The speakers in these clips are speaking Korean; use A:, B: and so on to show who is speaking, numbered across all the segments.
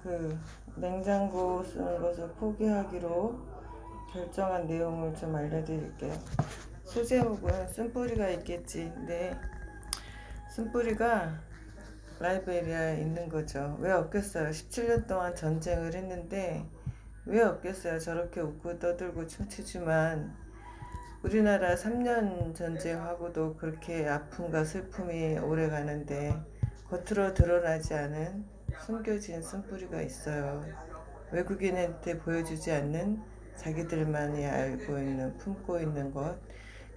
A: 그 냉장고 쓰는 것을 포기하기로 결정한 내용을 좀 알려드릴게요. 소제목은 쓴뿌리가 있겠지. 근데 쓴뿌리가 라이베리아에 있는 거죠. 왜 없겠어요? 17년 동안 전쟁을 했는데 왜 없겠어요? 저렇게 웃고 떠들고 춤추지만 우리나라 3년 전쟁하고도 그렇게 아픔과 슬픔이 오래 가는데 겉으로 드러나지 않은 숨겨진 쓴뿌리가 있어요. 외국인한테 보여주지 않는 자기들만이 알고 있는, 품고 있는 것.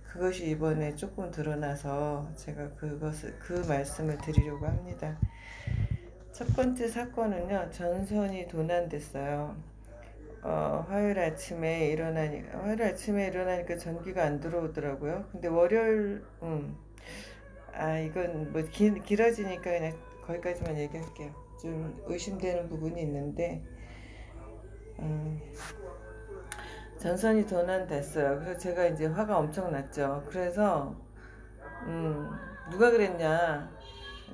A: 그것이 이번에 조금 드러나서 제가 그 말씀을 드리려고 합니다. 첫 번째 사건은요, 전선이 도난됐어요. 화요일 아침에 일어나니까 전기가 안 들어오더라고요. 근데 월요일, 이건 뭐 길어지니까 그냥 거기까지만 얘기할게요. 좀 의심되는 부분이 있는데, 전선이 도난됐어요. 그래서 제가 이제 화가 엄청 났죠. 그래서, 누가 그랬냐.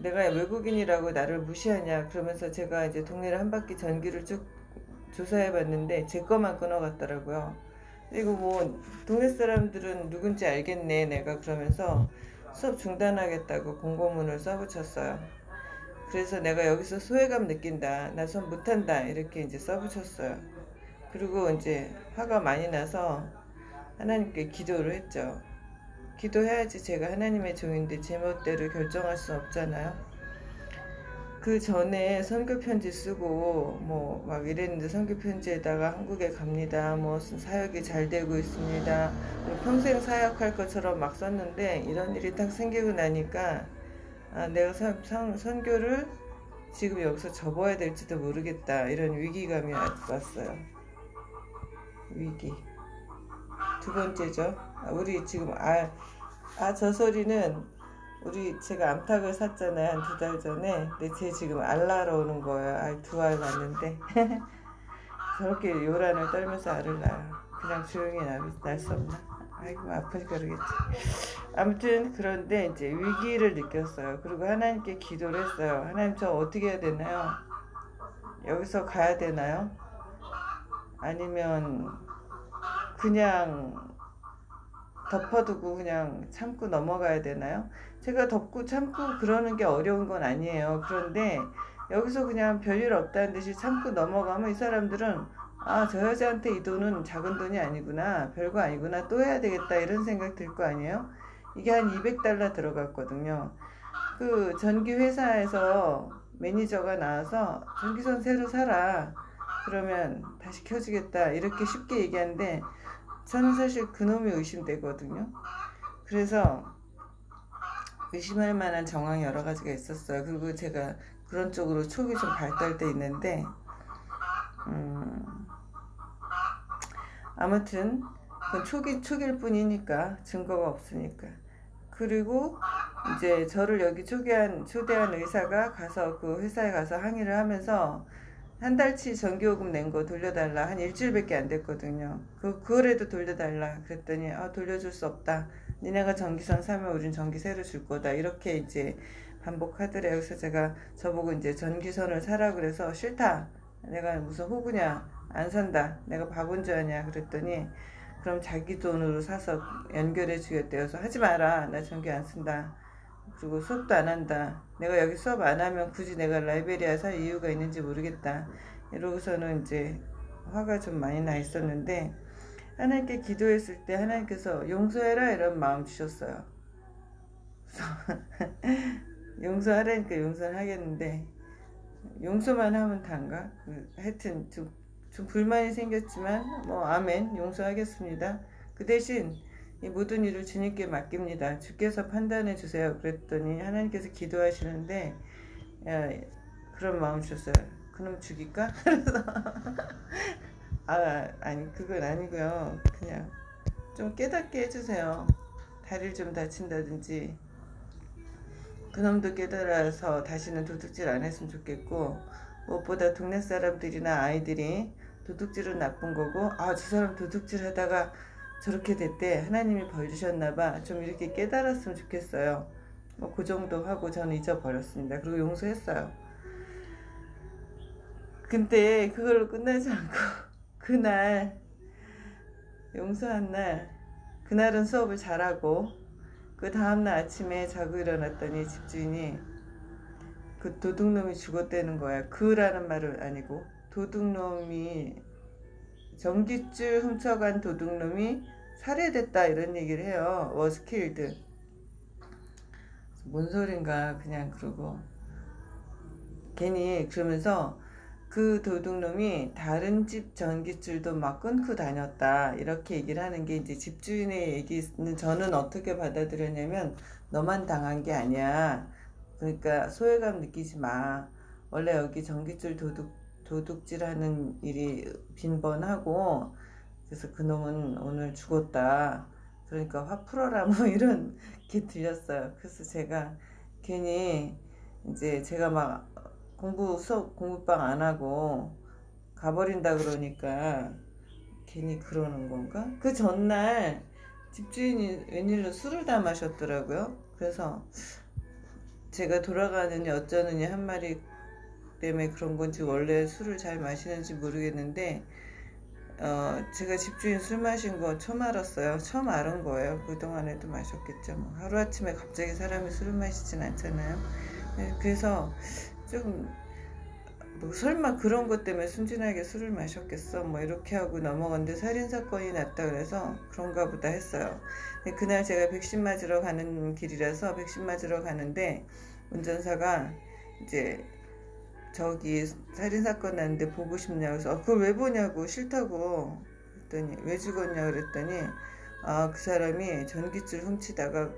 A: 내가 외국인이라고 나를 무시하냐. 그러면서 제가 이제 동네를 한 바퀴 전기를 쭉 조사해 봤는데 제 거만 끊어갔더라고요. 이거 뭐 동네 사람들은 누군지 알겠네 내가. 그러면서 수업 중단하겠다고 공고문을 써붙였어요. 그래서 내가 여기서 소외감 느낀다, 나 수업 못한다, 이렇게 이제 써붙였어요. 그리고 이제 화가 많이 나서 하나님께 기도를 했죠. 기도해야지, 제가 하나님의 종인데 제 멋대로 결정할 수 없잖아요. 그 전에 선교 편지 쓰고 뭐 막 이랬는데, 선교 편지에다가 한국에 갑니다, 뭐 사역이 잘 되고 있습니다, 평생 사역할 것처럼 막 썼는데 이런 일이 딱 생기고 나니까 내가 선교를 지금 여기서 접어야 될지도 모르겠다, 이런 위기감이 왔어요. 위기. 두 번째죠. 우리 지금 저 소리는 제가 암탉을 샀잖아요. 한 2달 전에. 근데 쟤 지금 알 낳으러 오는 거예요. 2알 낳는데. 저렇게 요란을 떨면서 알을 낳아요. 그냥 조용히 날 수 없나? 아이고, 아프니까 그러겠지. 아무튼, 그런데 이제 위기를 느꼈어요. 그리고 하나님께 기도를 했어요. 하나님, 저 어떻게 해야 되나요? 여기서 가야 되나요? 아니면 그냥 덮어두고 그냥 참고 넘어가야 되나요? 제가 덮고 참고 그러는 게 어려운 건 아니에요. 그런데 여기서 그냥 별일 없다는 듯이 참고 넘어가면 이 사람들은 저 여자한테 이 돈은 작은 돈이 아니구나, 별거 아니구나, 또 해야 되겠다, 이런 생각 들 거 아니에요? 이게 한 $200 들어갔거든요. 그 전기 회사에서 매니저가 나와서 전기선 새로 사라, 그러면 다시 켜주겠다, 이렇게 쉽게 얘기하는데 저는 사실 그놈이 의심되거든요. 그래서 의심할 만한 정황이 여러 가지가 있었어요. 그리고 제가 그런 쪽으로 촉이 좀 발달돼 있는데, 아무튼 그건 촉일 뿐이니까, 증거가 없으니까. 그리고 이제 저를 여기 초대한 의사가 가서 그 회사에 가서 항의를 하면서 한 달치 전기요금 낸 거 돌려달라. 한 일주일밖에 안 됐거든요. 그거라도 돌려달라. 그랬더니 돌려줄 수 없다, 니네가 전기선 사면 우린 전기 새로 줄 거다, 이렇게 이제 반복하더래요. 그래서 제가 저보고 이제 전기선을 사라 그래서 싫다, 내가 무슨 호구냐, 안 산다, 내가 바본 줄 아냐 그랬더니 그럼 자기 돈으로 사서 연결해 주겠대요. 그래서 하지 마라, 나 전기 안 쓴다, 그리고 수업도 안 한다, 내가 여기 수업 안 하면 굳이 내가 라이베리아 살 이유가 있는지 모르겠다, 이러고서는 이제 화가 좀 많이 나 있었는데, 하나님께 기도했을 때 하나님께서 용서해라, 이런 마음 주셨어요. 용서하라니까 용서는 하겠는데, 용서만 하면 단가? 하여튼 좀 불만이 생겼지만 아멘, 용서하겠습니다. 그 대신 이 모든 일을 주님께 맡깁니다, 주께서 판단해 주세요, 그랬더니 하나님께서 기도하시는데 그런 마음 주셨어요. 그놈 죽일까? 그래서 아니 그건 아니고요. 그냥 좀 깨닫게 해주세요. 다리를 좀 다친다든지, 그놈도 깨달아서 다시는 도둑질 안 했으면 좋겠고, 무엇보다 동네 사람들이나 아이들이 도둑질은 나쁜 거고, 저 사람 도둑질 하다가 저렇게 됐대, 하나님이 벌 주셨나봐, 좀 이렇게 깨달았으면 좋겠어요. 그 정도 하고 저는 잊어버렸습니다. 그리고 용서했어요. 근데 그걸로 끝나지 않고 그날 용서한 날 그날은 수업을 잘하고 그 다음날 아침에 자고 일어났더니 집주인이 그 도둑놈이 죽었다는 거야. 그라는 말은 아니고 도둑놈이 전깃줄 훔쳐간 도둑놈이 살해됐다 이런 얘기를 해요. was killed. 뭔 소린가 그냥 그러고 괜히 그러면서 그 도둑놈이 다른 집 전깃줄도 막 끊고 다녔다 이렇게 얘기를 하는 게 이제 집주인의 얘기는 저는 어떻게 받아들였냐면 너만 당한 게 아니야. 그러니까 소외감 느끼지 마. 원래 여기 전깃줄 도둑질하는 일이 빈번하고 그래서 그놈은 오늘 죽었다. 그러니까 화 풀어라 뭐 이런 게 들렸어요. 그래서 제가 괜히 이제 제가 막 공부방 안 하고 가버린다 그러니까 괜히 그러는 건가? 그 전날 집주인이 웬일로 술을 다 마셨더라고요. 그래서 제가 돌아가느니 어쩌느니 한 마리 때문에 그런 건지 원래 술을 잘 마시는지 모르겠는데 제가 집주인 술 마신 거 처음 알았어요. 처음 알은 거예요. 그동안에도 마셨겠죠. 뭐 하루아침에 갑자기 사람이 술을 마시진 않잖아요. 네, 그래서 좀 뭐 설마 그런 것 때문에 순진하게 술을 마셨겠어 뭐 이렇게 하고 넘어갔는데 살인사건이 났다 그래서 그런가 보다 했어요. 그날 제가 백신 맞으러 가는 길이라서 백신 맞으러 가는데 운전사가 이제 저기 살인사건 났는데 보고 싶냐고 해서 그걸 왜 보냐고 싫다고 그랬더니 왜 죽었냐 그랬더니 그 사람이 전깃줄 훔치다가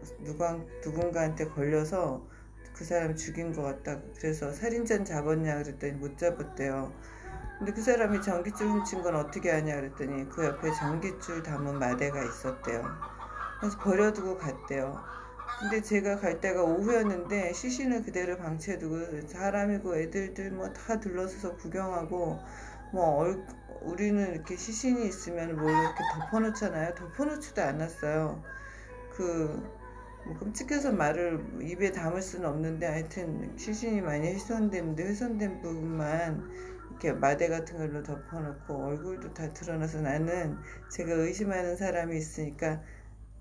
A: 누군가한테 걸려서 그 사람 죽인 것 같다. 그래서 살인자는 잡았냐 그랬더니 못 잡았대요. 근데 그 사람이 전깃줄 훔친 건 어떻게 아냐 그랬더니 그 옆에 전깃줄 담은 마대가 있었대요. 그래서 버려두고 갔대요. 근데 제가 갈 때가 오후였는데 시신을 그대로 방치해두고 사람이고 애들들 뭐 다 둘러서서 구경하고 뭐 우리는 이렇게 시신이 있으면 뭐 이렇게 덮어놓잖아요. 덮어놓지도 않았어요. 뭐 끔찍해서 말을 입에 담을 수는 없는데 하여튼 시신이 많이 훼손됐는데 훼손된 부분만 이렇게 마대 같은 걸로 덮어놓고 얼굴도 다 드러나서 나는 제가 의심하는 사람이 있으니까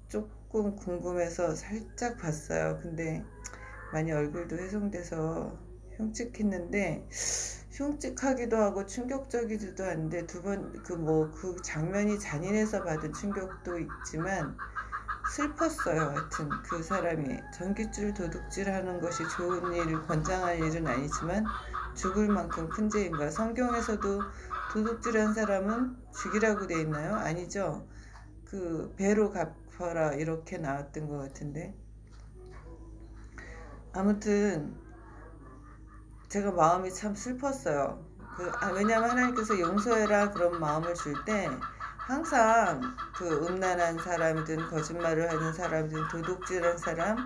A: 조금 궁금해서 살짝 봤어요. 근데 많이 얼굴도 훼손돼서 흉측했는데 흉측하기도 하고 충격적이지도 않은데 그 장면이 잔인해서 받은 충격도 있지만 슬펐어요. 하여튼 그 사람이 전깃줄 도둑질 하는 것이 좋은 일, 권장할 일은 아니지만 죽을 만큼 큰 죄인가? 성경에서도 도둑질한 사람은 죽이라고 돼 있나요? 아니죠. 그 배로 갚아라 이렇게 나왔던 것 같은데 아무튼 제가 마음이 참 슬펐어요. 왜냐면 하나님께서 용서해라 그런 마음을 줄 때 항상 그 음란한 사람이든 거짓말을 하는 사람이든 도둑질한 사람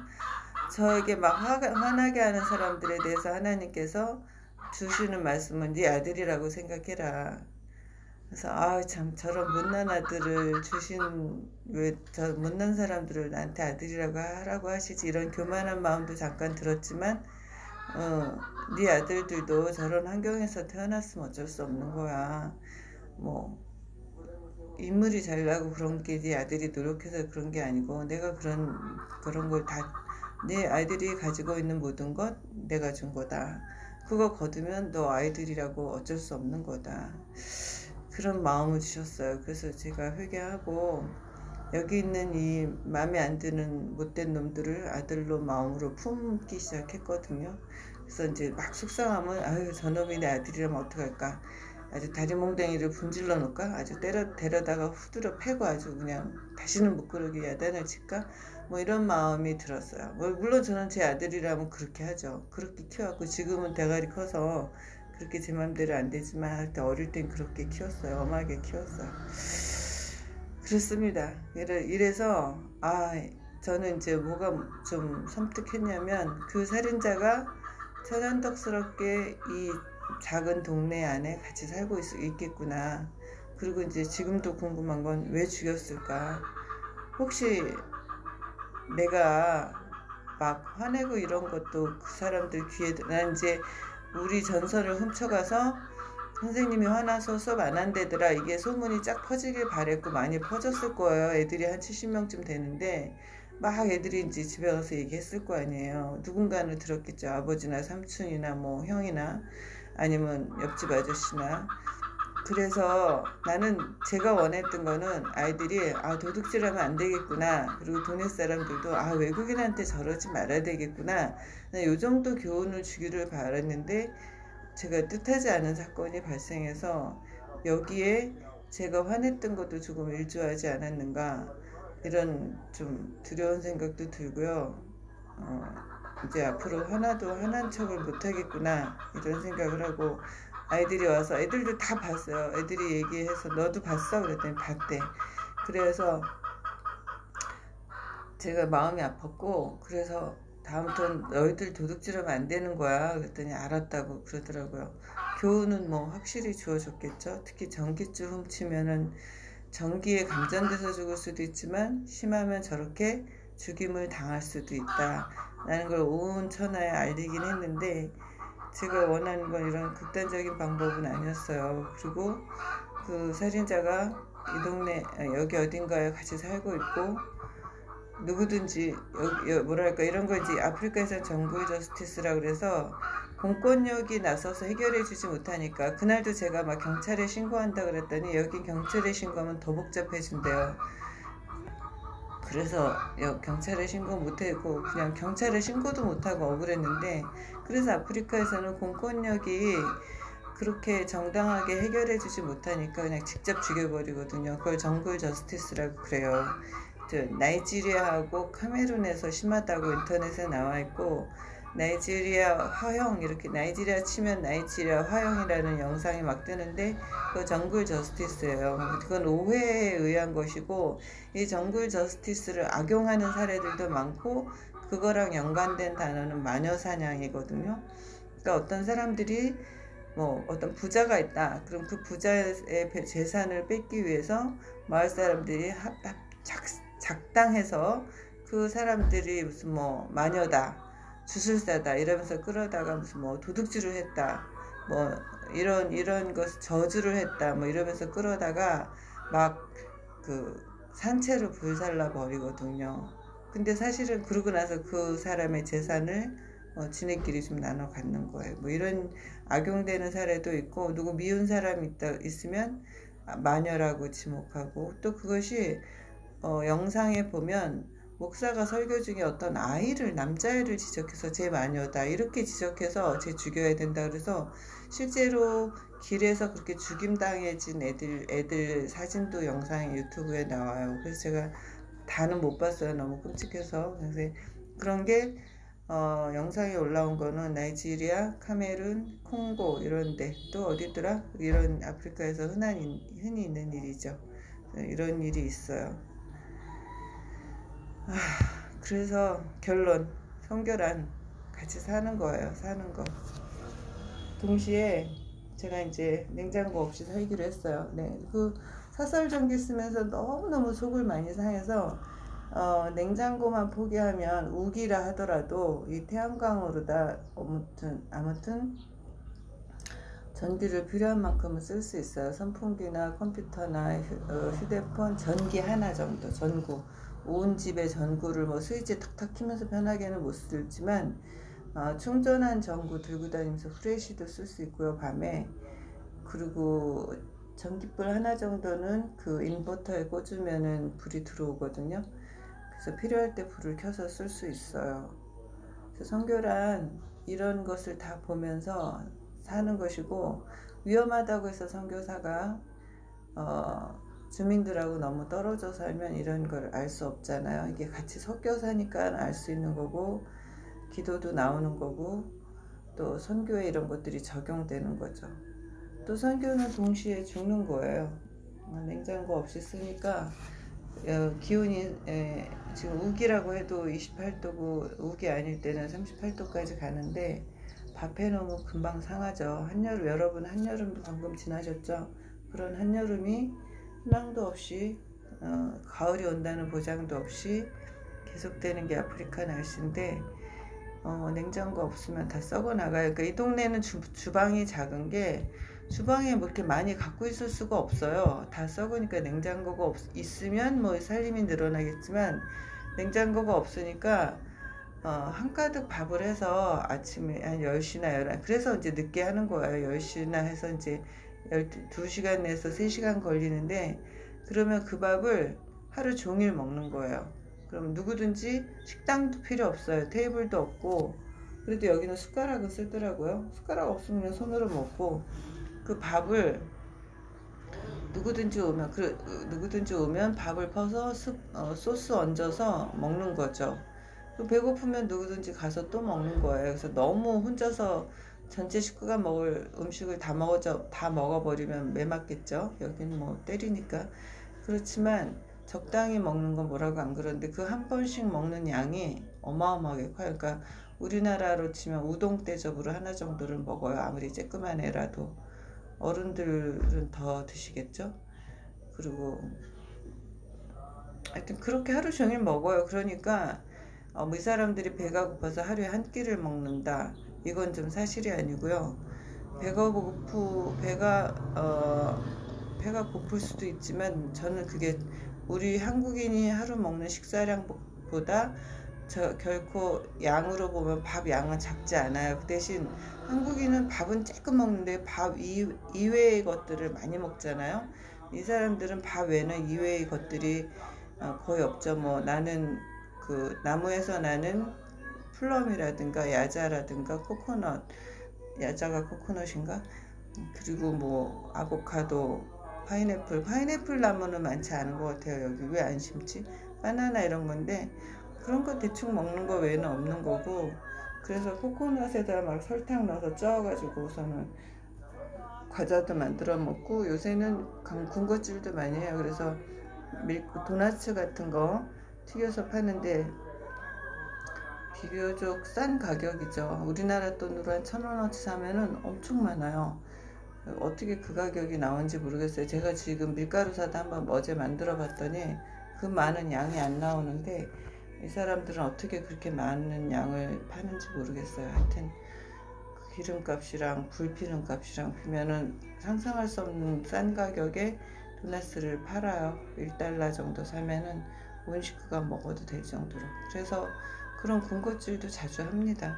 A: 저에게 막 화나게 하는 사람들에 대해서 하나님께서 주시는 말씀은 네 아들이라고 생각해라. 그래서 참 저런 못난 아들을 왜 저 못난 사람들을 나한테 아들이라고 하라고 하시지 이런 교만한 마음도 잠깐 들었지만 네 아들들도 저런 환경에서 태어났으면 어쩔 수 없는 거야. 뭐 인물이 잘나고 그런 게 네 아들이 노력해서 그런 게 아니고 내가 그런 걸 다 내 아이들이 가지고 있는 모든 것 내가 준 거다. 그거 거두면 너 아이들이라고 어쩔 수 없는 거다. 그런 마음을 주셨어요. 그래서 제가 회개하고 여기 있는 이 마음에 안 드는 못된 놈들을 아들로 마음으로 품기 시작했거든요. 그래서 이제 막 속상하면 저놈이 내 아들이라면 어떡할까. 아주 다리몽댕이를 분질러 놓을까? 아주 데려다가 후드려 패고 아주 그냥 다시는 못 그러게 야단을 칠까? 뭐 이런 마음이 들었어요. 물론 저는 제 아들이라면 그렇게 하죠. 그렇게 키워갖고 지금은 대가리 커서 그렇게 제 맘대로 안 되지만 할 때 어릴 땐 그렇게 키웠어요. 엄하게 키웠어요. 그렇습니다. 이래서 저는 이제 뭐가 좀 섬뜩했냐면 그 살인자가 천연덕스럽게 이 작은 동네 안에 같이 살고 있겠구나. 그리고 이제 지금도 궁금한 건 왜 죽였을까? 혹시 내가 막 화내고 이런 것도 그 사람들 귀에 난 이제 우리 전선을 훔쳐가서 선생님이 화나서 수업 안 한대더라. 이게 소문이 쫙 퍼지길 바랬고 많이 퍼졌을 거예요. 애들이 한 70명쯤 되는데 막 애들이 이제 집에 가서 얘기했을 거 아니에요. 누군가는 들었겠죠. 아버지나 삼촌이나 뭐 형이나 아니면 옆집 아저씨나. 그래서 나는 제가 원했던 거는 아이들이 도둑질하면 안 되겠구나. 그리고 동네 사람들도 외국인한테 저러지 말아야 되겠구나. 요 정도 교훈을 주기를 바랐는데 제가 뜻하지 않은 사건이 발생해서 여기에 제가 화냈던 것도 조금 일조하지 않았는가 이런 좀 두려운 생각도 들고요. 이제 앞으로 화나도 화난 척을 못하겠구나 이런 생각을 하고 아이들이 와서 애들도 다 봤어요. 애들이 얘기해서 너도 봤어? 그랬더니 봤대. 그래서 제가 마음이 아팠고 그래서 다음부터는 너희들 도둑질하면 안 되는 거야. 그랬더니 알았다고 그러더라고요. 교훈은 뭐 확실히 주어졌겠죠. 특히 전깃줄 훔치면은 전기에 감전돼서 죽을 수도 있지만 심하면 저렇게 죽임을 당할 수도 있다. 라는 걸 온 천하에 알리긴 했는데 제가 원하는 건 이런 극단적인 방법은 아니었어요. 그리고 그 살인자가 이 동네 여기 어딘가에 같이 살고 있고 누구든지 뭐랄까 이런 거 이제 아프리카에서 정글 저스티스라 그래서 공권력이 나서서 해결해 주지 못하니까 그날도 제가 막 경찰에 신고한다 그랬더니 여기 경찰에 신고하면 더 복잡해진대요. 그래서 경찰에 신고 못하고 그냥 경찰에 신고도 못하고 억울했는데 그래서 아프리카에서는 공권력이 그렇게 정당하게 해결해 주지 못하니까 그냥 직접 죽여버리거든요. 그걸 정글 저스티스라고 그래요. 나이지리아하고 카메룬에서 심하다고 인터넷에 나와 있고 나이지리아 화형 이렇게 나이지리아 치면 나이지리아 화형이라는 영상이 막 뜨는데 그 정글 저스티스예요. 그건 오해에 의한 것이고 이 정글 저스티스를 악용하는 사례들도 많고 그거랑 연관된 단어는 마녀 사냥이거든요. 그러니까 어떤 사람들이 뭐 어떤 부자가 있다. 그럼 그 부자의 재산을 뺏기 위해서 마을 사람들이 작당해서 그 사람들이 무슨 뭐 마녀다, 주술사다 이러면서 끌어다가 무슨 뭐 도둑질을 했다, 뭐 이런 것 저주를 했다, 뭐 이러면서 끌어다가 막 그 산채로 불살라 버리거든요. 근데 사실은 그러고 나서 그 사람의 재산을 지네끼리 좀 나눠 갖는 거예요. 뭐 이런 악용되는 사례도 있고 누구 미운 사람이 있으면 마녀라고 지목하고 또 그것이 영상에 보면 목사가 설교 중에 어떤 남자아이를 지적해서 쟤 마녀다 이렇게 지적해서 쟤 죽여야 된다 그래서 실제로 길에서 그렇게 죽임당해진 애들 사진도 영상이 유튜브에 나와요. 그래서 제가 다는 못 봤어요. 너무 끔찍해서. 그래서 그런 게 영상에 올라온 거는 나이지리아, 카메룬, 콩고 이런데 또 어디더라? 이런 아프리카에서 흔히 있는 일이죠. 이런 일이 있어요. 그래서 결론 성결한 같이 사는 거예요. 사는 거. 동시에 제가 이제 냉장고 없이 살기로 했어요. 네, 그 사설 전기 쓰면서 너무너무 속을 많이 상해서 냉장고만 포기하면 우기라 하더라도 이 태양광으로다 아무튼 전기를 필요한 만큼은 쓸 수 있어요. 선풍기나 컴퓨터나 휴대폰 전기 하나 정도 전구 온 집에 전구를 뭐 스위치 탁탁 키면서 편하게는 못 쓰지만 충전한 전구 들고 다니면서 후레쉬도 쓸 수 있고요. 밤에 그리고 전기불 하나 정도는 그 인버터에 꽂으면은 불이 들어오거든요. 그래서 필요할 때 불을 켜서 쓸 수 있어요. 그래서 성교란 이런 것을 다 보면서 사는 것이고 위험하다고 해서 선교사가 주민들하고 너무 떨어져 살면 이런 걸 알 수 없잖아요. 이게 같이 섞여 사니까 알 수 있는 거고 기도도 나오는 거고 또 선교에 이런 것들이 적용되는 거죠. 또 선교는 동시에 죽는 거예요. 냉장고 없이 쓰니까 기온이 지금 우기라고 해도 28도고 우기 아닐 때는 38도까지 가는데 밥 해놓으면 금방 상하죠. 한여름 여러분 한여름도 방금 지나셨죠? 그런 한여름이 희망도 없이 가을이 온다는 보장도 없이 계속되는 게 아프리카 날씨인데 냉장고 없으면 다 썩어 나가요. 그러니까 이 동네는 주방이 작은 게 주방에 뭐 이렇게 많이 갖고 있을 수가 없어요. 다 썩으니까. 냉장고가 있으면 뭐 살림이 늘어나겠지만 냉장고가 없으니까 한가득 밥을 해서 아침에 한 10시나 11, 그래서 이제 늦게 하는 거예요. 10시나 해서 이제 12시간 내서 3시간 걸리는데, 그러면 그 밥을 하루 종일 먹는 거예요. 그럼 누구든지 식당도 필요 없어요. 테이블도 없고. 그래도 여기는 숟가락을 쓰더라고요. 숟가락 없으면 그냥 손으로 먹고, 그 밥을 누구든지 오면 밥을 퍼서 소스 얹어서 먹는 거죠. 배고프면 누구든지 가서 또 먹는 거예요. 그래서 너무 혼자서 전체 식구가 먹을 음식을 다 먹어버리면 매맞겠죠. 여기는 뭐 때리니까. 그렇지만 적당히 먹는 건 뭐라고 안 그러는데, 그 한 번씩 먹는 양이 어마어마하게 커요. 그러니까 우리나라로 치면 우동 대접으로 하나 정도를 먹어요. 아무리 쬐끄만 애라도. 어른들은 더 드시겠죠. 그리고 하여튼 그렇게 하루 종일 먹어요. 그러니까 이 사람들이 배가 고파서 하루에 한 끼를 먹는다, 이건 좀 사실이 아니고요. 배가 고플 수도 있지만, 저는 그게 우리 한국인이 하루 먹는 식사량보다 결코 양으로 보면 밥 양은 작지 않아요. 그 대신 한국인은 밥은 조금 먹는데 밥 이외의 것들을 많이 먹잖아요. 이 사람들은 밥 외에는 이외의 것들이 거의 없죠. 뭐 나는 그 나무에서 나는 플럼이라든가 야자라든가 코코넛, 야자가 코코넛인가? 그리고 뭐 아보카도, 파인애플 나무는 많지 않은 것 같아요. 여기 왜 안 심지? 바나나 이런 건데, 그런 거 대충 먹는 거 외에는 없는 거고. 그래서 코코넛에다 막 설탕 넣어서 쪄가지고서는 과자도 만들어 먹고, 요새는 군것질도 많이 해요. 그래서 도나츠 같은 거 튀겨서 파는데 비교적 싼 가격이죠. 우리나라 돈으로 한 1,000원어치 사면은 엄청 많아요. 어떻게 그 가격이 나온지 모르겠어요. 제가 지금 밀가루 사다 한번 어제 만들어 봤더니 그 많은 양이 안 나오는데, 이 사람들은 어떻게 그렇게 많은 양을 파는지 모르겠어요. 하여튼 기름값이랑 불피는 값이랑 비면은 상상할 수 없는 싼 가격에 도나스를 팔아요. 1달러 정도 사면은 온 식구가 먹어도 될 정도로. 그래서 그런 군것질도 자주 합니다.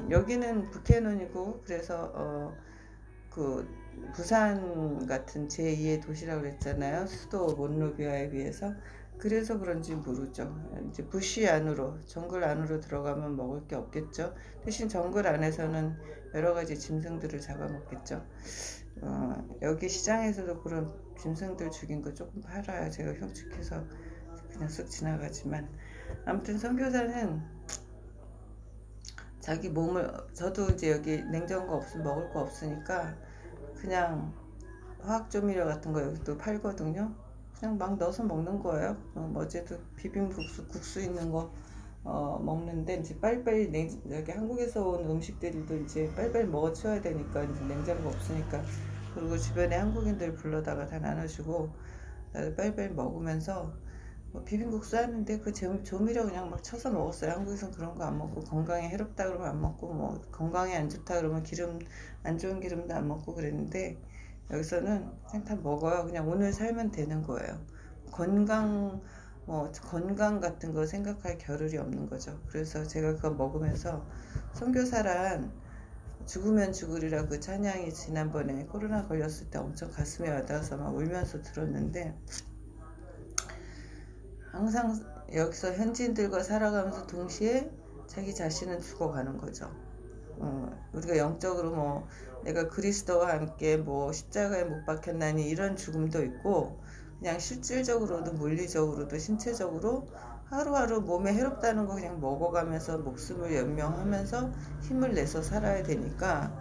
A: 여기는 북해논이고, 그래서 그 부산 같은 제2의 도시라고 그랬잖아요. 수도 몬로비아에 비해서. 그래서 그런지 모르죠. 이제 부시 안으로, 정글 안으로 들어가면 먹을 게 없겠죠. 대신 정글 안에서는 여러 가지 짐승들을 잡아먹겠죠. 여기 시장에서도 그런 짐승들 죽인 거 조금 팔아요. 제가 흉측해서 그냥 쓱 지나가지만. 아무튼 선교사는 자기 몸을, 저도 이제 여기 냉장고 없으면 먹을 거 없으니까 그냥 화학조미료 같은 거 여기도 팔거든요. 그냥 막 넣어서 먹는 거예요. 어제도 국수 있는 거 먹는데, 이제 빨리빨리 여기 한국에서 온 음식들도 이제 빨리빨리 먹어 치워야 되니까, 이제 냉장고 없으니까. 그리고 주변에 한국인들 불러다가 다 나눠주고, 나도 빨리빨리 먹으면서 비빔국수 하는데 그 조미료 그냥 막 쳐서 먹었어요. 한국에선 그런 거 안 먹고, 건강에 해롭다 그러면 안 먹고, 뭐 건강에 안 좋다 그러면 안 좋은 기름도 안 먹고 그랬는데, 여기서는 그냥 다 먹어요. 그냥 오늘 살면 되는 거예요. 건강 같은 거 생각할 겨를이 없는 거죠. 그래서 제가 그거 먹으면서 선교사란 죽으면 죽으리라 그 찬양이 지난번에 코로나 걸렸을 때 엄청 가슴에 와닿아서 막 울면서 들었는데, 항상 여기서 현지인들과 살아가면서 동시에 자기 자신은 죽어가는 거죠. 우리가 영적으로 뭐 내가 그리스도와 함께 뭐 십자가에 못 박혔나니 이런 죽음도 있고, 그냥 실질적으로도 물리적으로도 신체적으로 하루하루 몸에 해롭다는 거 그냥 먹어가면서 목숨을 연명하면서 힘을 내서 살아야 되니까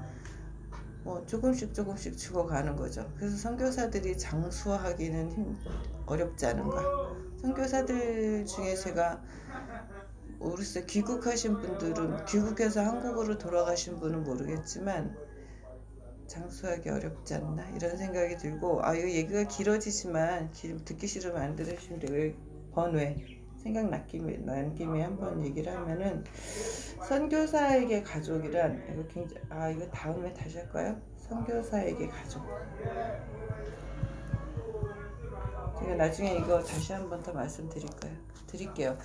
A: 뭐 조금씩 죽어가는 거죠. 그래서 선교사들이 장수하기는 어렵지 않은가. 선교사들 중에 제가 모르겠어요. 귀국하신 분들은, 귀국해서 한국으로 돌아가신 분은 모르겠지만 장수하기 어렵지 않나 이런 생각이 들고, 이거 얘기가 길어지지만 듣기 싫으면 안 들으시면 돼요. 번외 생각난 김에 한번 얘기를 하면은, 선교사에게 가족이란, 이거 굉장히, 이거 다음에 다시 할까요? 선교사에게 가족. 제가 나중에 이거 다시 한 번 더 드릴게요.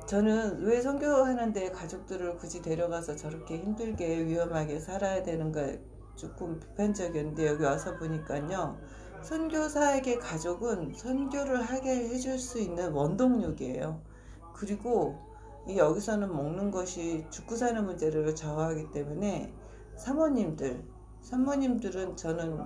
A: 저는 왜 선교하는데 가족들을 굳이 데려가서 저렇게 힘들게 위험하게 살아야 되는가 조금 비판적이었는데, 여기 와서 보니까요, 선교사에게 가족은 선교를 하게 해줄 수 있는 원동력이에요. 그리고 여기서는 먹는 것이 죽고 사는 문제를 좌우하기 때문에 사모님들은 저는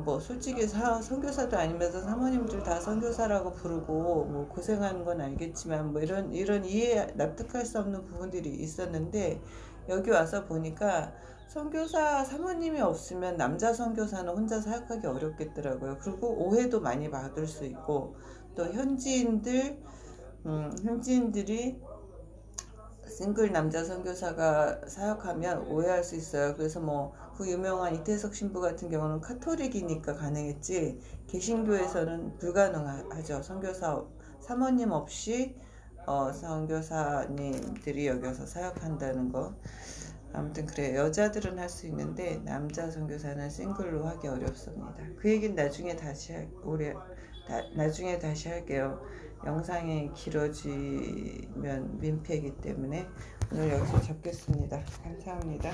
A: 뭐 솔직히 선교사도 아니면서 사모님들 다 선교사라고 부르고 뭐 고생하는 건 알겠지만 뭐 이런 이해 납득할 수 없는 부분들이 있었는데, 여기 와서 보니까 선교사 사모님이 없으면 남자 선교사는 혼자 사역하기 어렵겠더라고요. 그리고 오해도 많이 받을 수 있고, 또 현지인들이 싱글 남자 선교사가 사역하면 오해할 수 있어요. 그래서 뭐 그 유명한 이태석 신부 같은 경우는 카톨릭이니까 가능했지, 개신교에서는 불가능하죠. 선교사 사모님 없이 선교사님들이 여기서 사역한다는 거. 아무튼 그래요. 여자들은 할 수 있는데 남자 선교사는 싱글로 하기 어렵습니다. 그 얘기는 나중에 다시 할게요. 영상이 길어지면 민폐이기 때문에 오늘 여기서 접겠습니다. 감사합니다.